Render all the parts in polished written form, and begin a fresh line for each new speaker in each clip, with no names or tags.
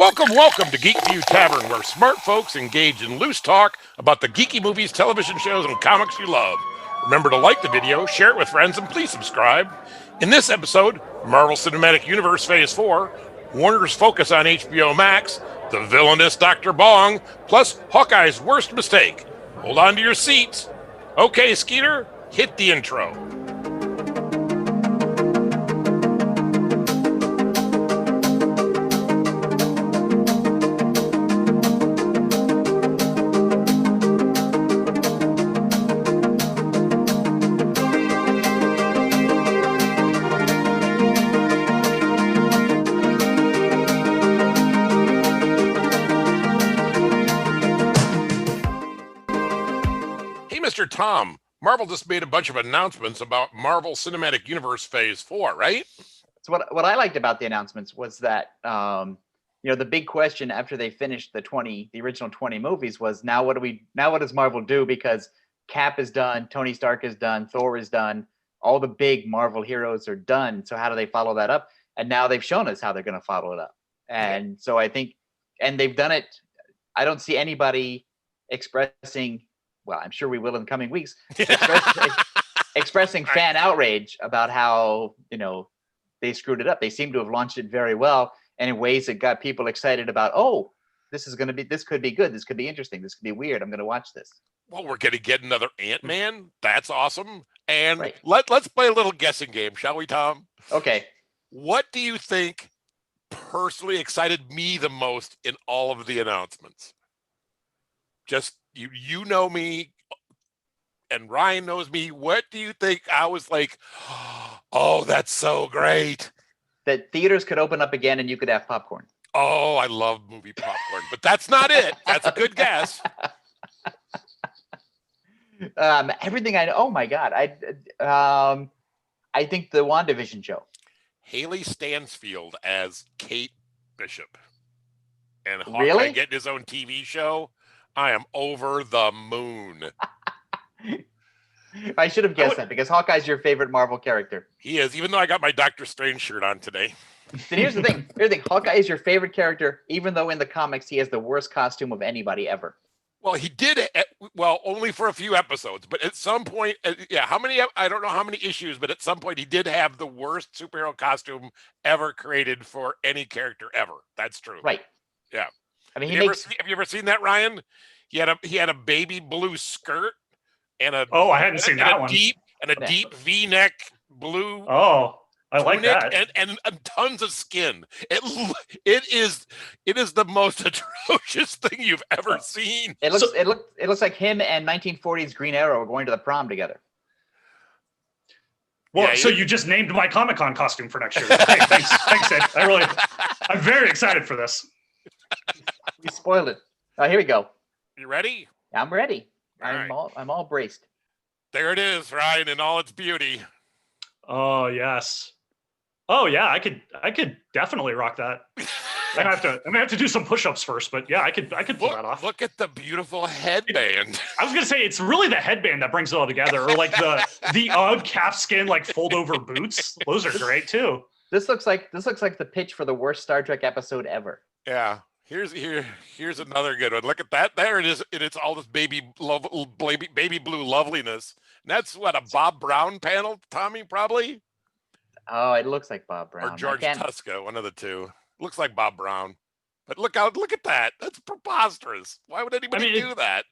Welcome to GeekView Tavern, where smart folks engage in loose talk about the geeky movies, television shows, and comics you love. Remember to like the video, share it with friends, and please subscribe. In this episode, Marvel Cinematic Universe Phase 4, Warner's focus on HBO Max, the villainous Dr. Bong, plus Hawkeye's worst mistake. Hold on to your seats. Okay, Skeeter, hit the intro. Mr. Tom, Marvel just made a bunch of announcements about Marvel Cinematic Universe Phase 4, right?
So what I liked about the announcements was that the big question after they finished the original 20 movies was now what does Marvel do, because Cap is done, Tony Stark is done, Thor is done, all the big Marvel heroes are done. So how do they follow that up? And now they've shown us how they're going to follow it up. And so I think, and they've done it. I don't see anybody expressing, well, I'm sure we will in the coming weeks, expressing fan outrage about how, they screwed it up. They seem to have launched it very well and in ways that got people excited about, this could be good. This could be interesting. This could be weird. I'm going to watch this.
Well, we're going to get another Antman. That's awesome. And
right.
let's play a little guessing game, shall we, Tom?
Okay.
What do you think personally excited me the most in all of the announcements? Just, you know me, and Ryan knows me. What do you think? I was like, oh, that's so great.
That theaters could open up again and you could have popcorn.
Oh, I love movie popcorn, but that's not it. That's a good guess.
Everything I know. Oh my God. I think the WandaVision show.
HAILEE Stansfield as Kate Bishop. And Hawkeye
Really?
getting his own TV show. I am over the moon.
I should have guessed that because Hawkeye's your favorite Marvel character.
He is, even though I got my Doctor Strange shirt on today.
Then here's the thing. Hawkeye is your favorite character, even though in the comics he has the worst costume of anybody ever.
Well, he did it, only for a few episodes. But at some point, I don't know how many issues, but at some point he did have the worst superhero costume ever created for any character ever. That's true.
Right.
Yeah.
I mean,
have you ever seen that, Ryan? He had a baby blue skirt and a
I hadn't seen that one.
Deep V-neck blue.
Oh, I like that.
And tons of skin. It is the most atrocious thing you've ever seen.
It looks like him and 1940s Green Arrow are going to the prom together.
Well, yeah, so you just named my Comic-Con costume for next year. Hey, thanks, Ed. I'm very excited for this.
We spoiled it. Here we go.
You ready?
I'm ready.
I'm
all braced.
There it is, Ryan, in all its beauty.
Oh yes. Oh yeah, I could definitely rock that. I'm gonna have to do some push-ups first, but yeah, I could pull that off.
Look at the beautiful headband.
I was gonna say it's really the headband that brings it all together, or like the UGG calfskin like fold over boots. Those are great too.
This looks like the pitch for the worst Star Trek episode ever.
Yeah. Here's another good one. Look at that. There it is. It's all this baby blue loveliness. And that's what, a Bob Brown panel, Tommy, probably?
Oh, it looks like Bob Brown.
Or George Tuska, one of the two. Looks like Bob Brown. But look at that. That's preposterous. Why would anybody do that?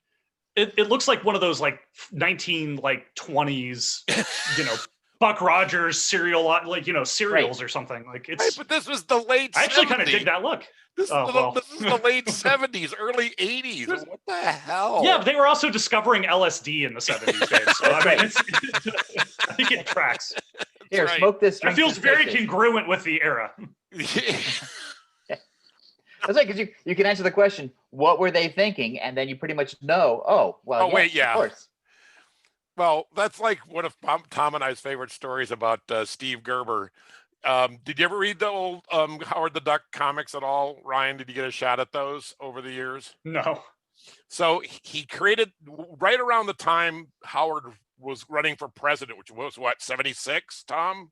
It looks like one of those like 20s, Buck Rogers cereals
right.
or something. Like it's
right, but this was the late 70s.
I actually kind of dig that look.
This is the late 70s, early 80s. What the hell?
Yeah, but they were also discovering LSD in the 70s, Dave. So I mean, I think it tracks.
Here,
right.
Smoke this.
It feels very congruent with the era.
That's right, because you can answer the question, what were they thinking? And then you pretty much know, of course.
Well, that's like one of Tom and I's favorite stories about Steve Gerber. Did you ever read the old Howard the Duck comics at all, Ryan? Did you get a shot at those over the years?
No.
So he created, right around the time Howard was running for president, which was what, 76, Tom?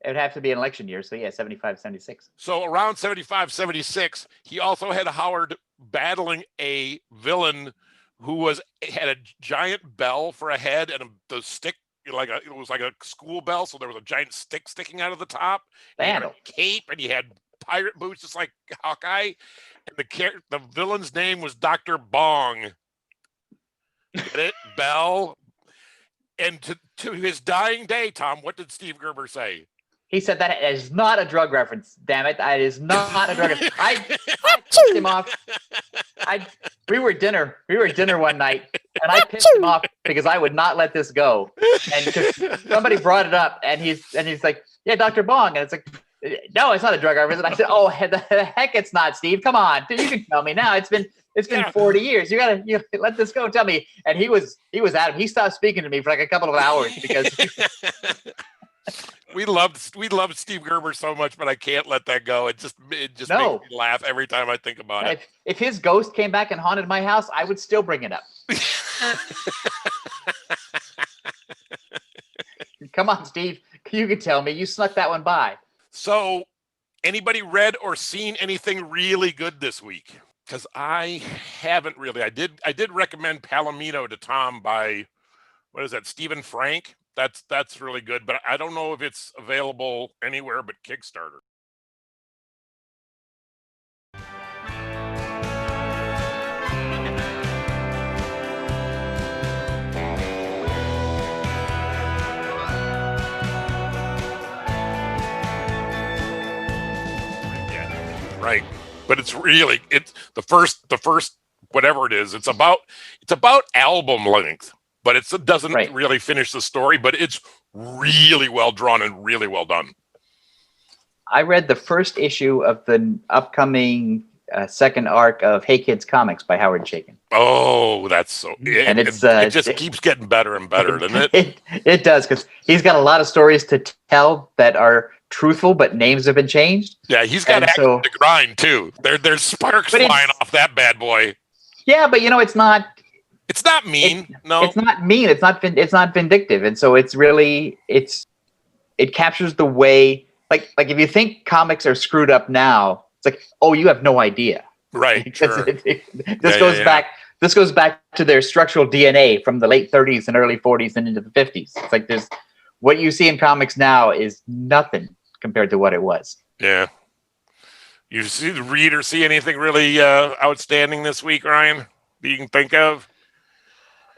It would have to be an election year. So yeah, 75, 76.
So around 75, 76, he also had Howard battling a villain who had a giant bell for a head and the stick, it was like a school bell. So there was a giant stick sticking out of the top. He had a cape and he had pirate boots, just like Hawkeye. And the villain's name was Dr. Bong. Get it? Bell. And to his dying day, Tom, what did Steve Gerber say?
He said that is not a drug reference. Damn it! That is not a drug reference. I pissed him off. We were dinner one night, and I pissed him off because I would not let this go. And because somebody brought it up, and he's like, "Yeah, Dr. Bong," and it's like, "No, it's not a drug reference." And I said, "Oh, the heck, it's not, Steve. Come on, you can tell me now. It's been 40 years. You gotta let this go. Tell me." And he was at him. He stopped speaking to me for like a couple of hours because.
We loved Steve Gerber so much, but I can't let that go. It just makes me laugh every time I think about it.
If his ghost came back and haunted my house, I would still bring it up. Come on, Steve. You can tell me. You snuck that one by.
So, anybody read or seen anything really good this week? Because I haven't really. I did recommend Palomino to Tom by, what is that, Stephen Franck? That's really good, but I don't know if it's available anywhere but Kickstarter. Yeah, right. But it's the first whatever it is. It's about album length. But it doesn't really finish the story, but it's really well drawn and really well done.
I read the first issue of the upcoming second arc of Hey Kids Comics by Howard Chaykin.
Oh, that's so...
And it
just keeps getting better and better, doesn't it?
It does, because he's got a lot of stories to tell that are truthful, but names have been changed.
Yeah, he's got to grind, too. There's sparks flying off that bad boy.
Yeah, but it's not...
It's not mean. No,
it's not mean. It's not vindictive, and so it's really it captures the way like if you think comics are screwed up now, it's like, oh, you have no idea.
Right. Sure.
This goes back to their structural DNA from the late 30s and early 40s and into the 50s. It's like what you see in comics now is nothing compared to what it was.
Yeah. You see anything really outstanding this week, Ryan, that you can think of?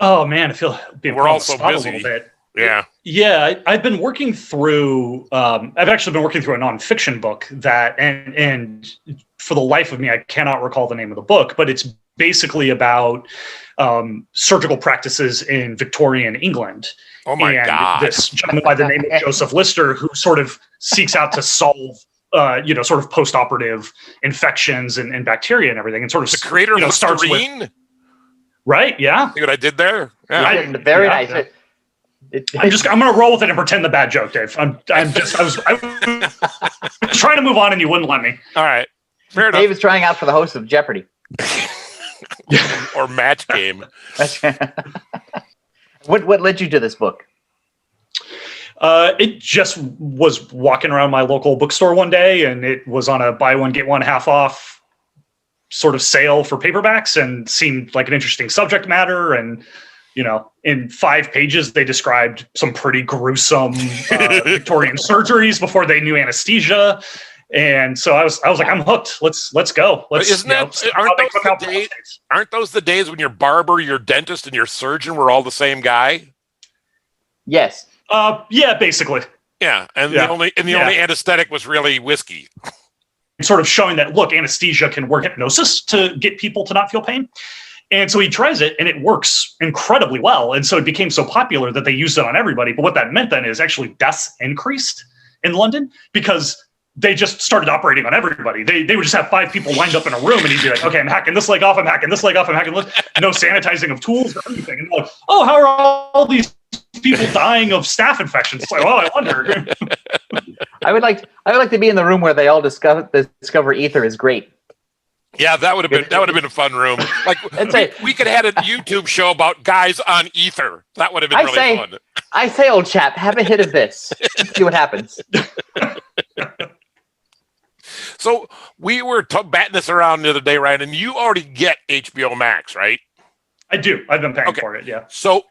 Oh man, I feel
we're all so busy.
A little bit.
Yeah,
I've been working through. I've actually been working through a nonfiction book that, and for the life of me, I cannot recall the name of the book, but it's basically about surgical practices in Victorian England.
Oh my God!
This gentleman by the name of Joseph Lister, who sort of seeks out to solve, sort of post-operative infections and bacteria and everything, and sort of
the creator of Listerine.
Right. Yeah.
See what I did there?
Yeah. Very nice.
Yeah. I'm going to roll with it and pretend the bad joke, Dave. I was trying to move on and you wouldn't let me.
All right. Fair enough.
Dave is trying out for the host of Jeopardy.
Or Match Game.
What led you to this book?
It just was walking around my local bookstore one day, and it was on a buy one, get one half off sort of sale for paperbacks, and seemed like an interesting subject matter. And, in 5 pages, they described some pretty gruesome Victorian surgeries before they knew anesthesia. And so I was like, I'm hooked. Let's go.
Aren't those the days when your barber, your dentist, and your surgeon were all the same guy?
Yes.
Yeah, basically.
Yeah, and the only anesthetic was really whiskey.
Sort of showing that, look, anesthesia can work hypnosis to get people to not feel pain. And so he tries it, and it works incredibly well. And so it became so popular that they used it on everybody. But what that meant then is actually deaths increased in London because they just started operating on everybody. They would just have 5 people lined up in a room, and he'd be like, okay, I'm hacking this leg off, I'm hacking this leg off, I'm hacking this. No sanitizing of tools or anything. And they're like, oh, how are all these people dying of staph infections? It's like, well, I wonder. I would like to be in the room where they all discover ether is great.
Yeah, that would have been a fun room. Like we could have had a YouTube show about guys on ether. That would have been really fun.
I say, old chap, have a hit of this. See what happens.
So we were batting this around the other day, Ryan, and you already get HBO Max, right?
I do. I've been paying for it. Yeah.
So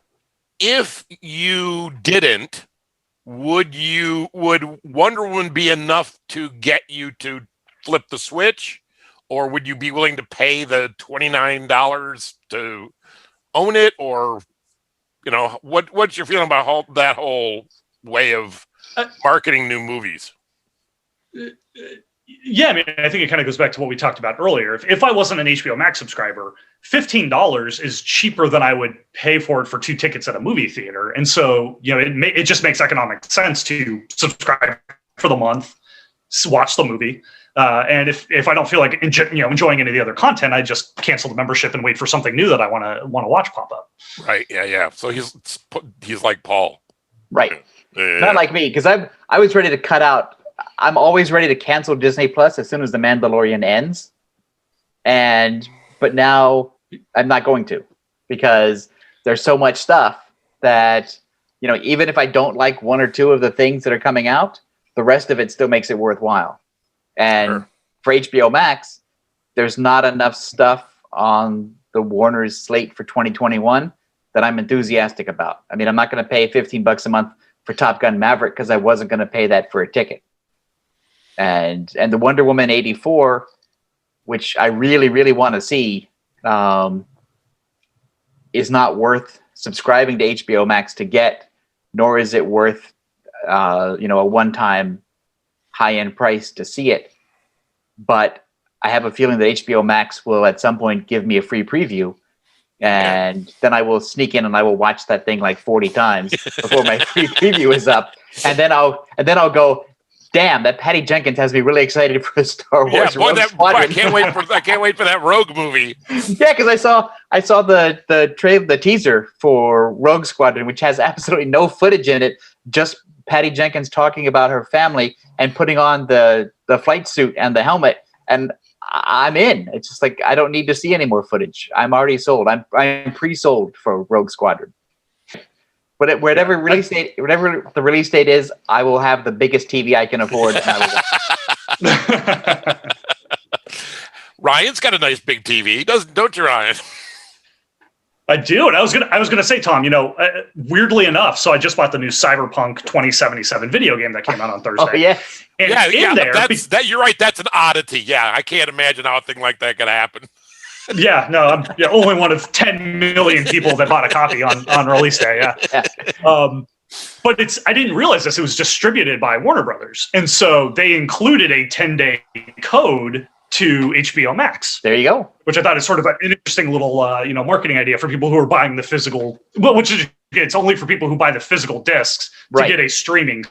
if you didn't, would Wonder Woman be enough to get you to flip the switch? Or would you be willing to pay the $29 to own it? Or, what's your feeling about that whole way of marketing new movies?
Yeah, I mean, I think it kind of goes back to what we talked about earlier. If I wasn't an HBO Max subscriber, $15 is cheaper than I would pay for it for 2 tickets at a movie theater. And so, it just makes economic sense to subscribe for the month, watch the movie. And if I don't feel like enjoying any of the other content, I just cancel the membership and wait for something new that I want to watch pop up.
Right. Yeah. So he's like Paul.
Right.
Yeah.
Not like me, because I was ready to cut out. I'm always ready to cancel Disney Plus as soon as The Mandalorian ends. But now I'm not going to, because there's so much stuff that, even if I don't like 1 or 2 of the things that are coming out, the rest of it still makes it worthwhile. And for HBO Max, there's not enough stuff on the Warner's slate for 2021 that I'm enthusiastic about. I mean, I'm not going to pay $15 a month for Top Gun Maverick because I wasn't going to pay that for a ticket. And the Wonder Woman 84, which I really, really want to see, is not worth subscribing to HBO Max to get, nor is it worth, a one-time high-end price to see it. But I have a feeling that HBO Max will at some point give me a free preview, and then I will sneak in and I will watch that thing like 40 times before my free preview is up. And then I'll go, damn, that Patty Jenkins has me really excited for Star Wars.
Rogue Squadron. I can't wait for that Rogue movie.
Yeah, because I saw the teaser for Rogue Squadron, which has absolutely no footage in it, just Patty Jenkins talking about her family and putting on the flight suit and the helmet, and I'm in. It's just like, I don't need to see any more footage. I'm already sold. I'm pre-sold for Rogue Squadron. But whatever the release date is, I will have the biggest TV I can afford. And I will
Ryan's got a nice big TV, don't you, Ryan?
I do, and I was gonna say, Tom, weirdly enough, so I just bought the new Cyberpunk 2077 video game that came out on Thursday.
Oh yeah,
and
you're right. That's an oddity. Yeah, I can't imagine how a thing like that could happen.
Yeah, no, I'm only one of 10 million people that bought a copy on release day. Yeah. But I didn't realize this. It was distributed by Warner Brothers, and so they included a 10-day code to HBO Max.
There you go.
Which I thought is sort of an interesting little, marketing idea for people who are buying the physical. Well, it's only for people who buy the physical discs to get a streaming.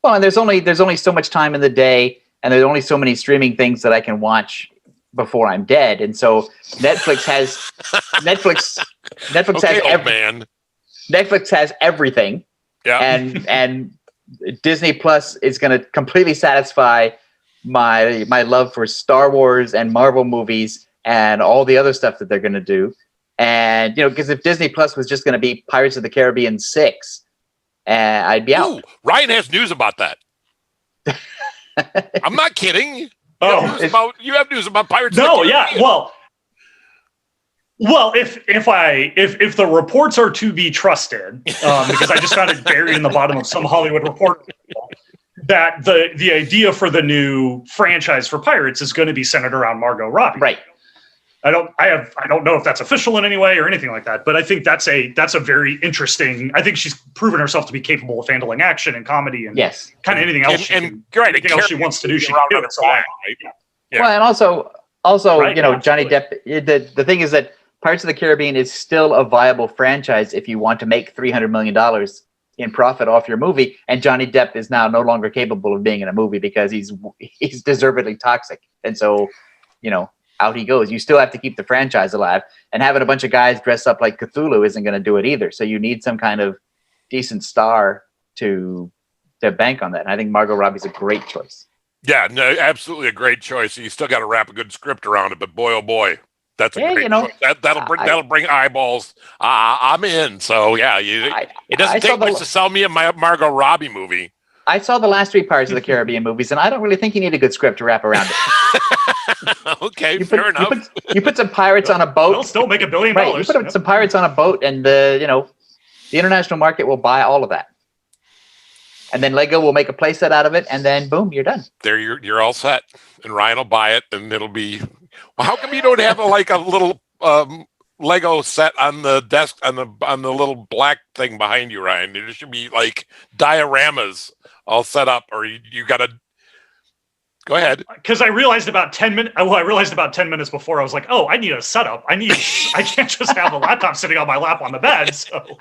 Well, and there's only so much time in the day, and there's only so many streaming things that I can watch before I'm dead. And so Netflix has Netflix has everything. Yeah. And Disney Plus is going to completely satisfy my love for Star Wars and Marvel movies and all the other stuff that they're going to do. And, because if Disney Plus was just going to be Pirates of the Caribbean 6, I'd be out.
Ryan has news about that. I'm not kidding. You have news about Pirates of the Caribbean.
Yeah. Well, if the reports are to be trusted, because I just found it buried in the bottom of some Hollywood report, that the idea for the new franchise for Pirates is going to be centered around Margot Robbie.
Right.
I don't know if that's official in any way or anything like that, but I think that's a very interesting. I think she's proven herself to be capable of handling action and comedy and kind of anything else. Anything else she wants to do, she can do it. So right?
Yeah. Well, and also, right, Johnny Depp. The thing is that Pirates of the Caribbean is still a viable franchise if you want to make $300 million in profit off your movie. And Johnny Depp is now no longer capable of being in a movie because he's deservedly toxic. And so, out he goes. You still have to keep the franchise alive, and having a bunch of guys dress up like Cthulhu isn't going to do it either. So you need some kind of decent star to bank on that. And I think Margot Robbie's a great choice.
Yeah, no, absolutely a great choice. You still got to wrap a good script around it, but boy, oh boy, that's a great choice. That'll bring eyeballs. I'm in. So yeah, it doesn't take much to sell me a Margot Robbie movie.
I saw the last 3 Pirates of the Caribbean movies, and I don't really think you need a good script to wrap around it.
Okay, fair enough.
You put some pirates on a boat.
They'll still make $1 billion.
Right, you put some pirates on a boat, and the international market will buy all of that. And then Lego will make a playset out of it, and then boom, you're done.
There, you're all set, and Ryan will buy it, and it'll be. Well, how come you don't have a little Lego set on the desk on the little black thing behind you, Ryan? There should be like dioramas all set up, or you got to go ahead.
Because I realized about 10 minutes. Well, I realized about 10 minutes before I was like, oh, I need a setup. I can't just have a laptop sitting on my lap on the bed. So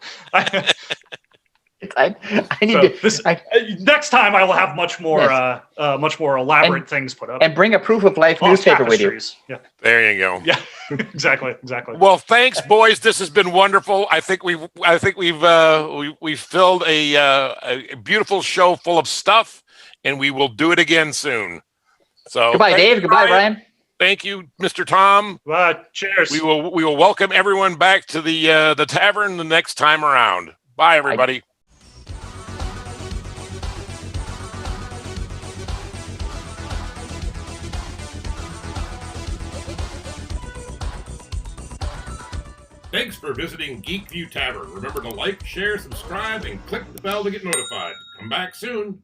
next time I will have much more elaborate things put up
and bring a proof of life newspaper with you.
Yeah,
there you go.
Yeah, exactly.
Well, thanks, boys. This has been wonderful. I think we've filled a beautiful show full of stuff, and we will do it again soon. So
goodbye, Dave. Goodbye, Ryan.
Thank you, Mr. Tom.
Cheers.
We will welcome everyone back to the tavern the next time around. Bye, everybody. Thanks for visiting GeekView Tavern. Remember to like, share, subscribe, and click the bell to get notified. Come back soon.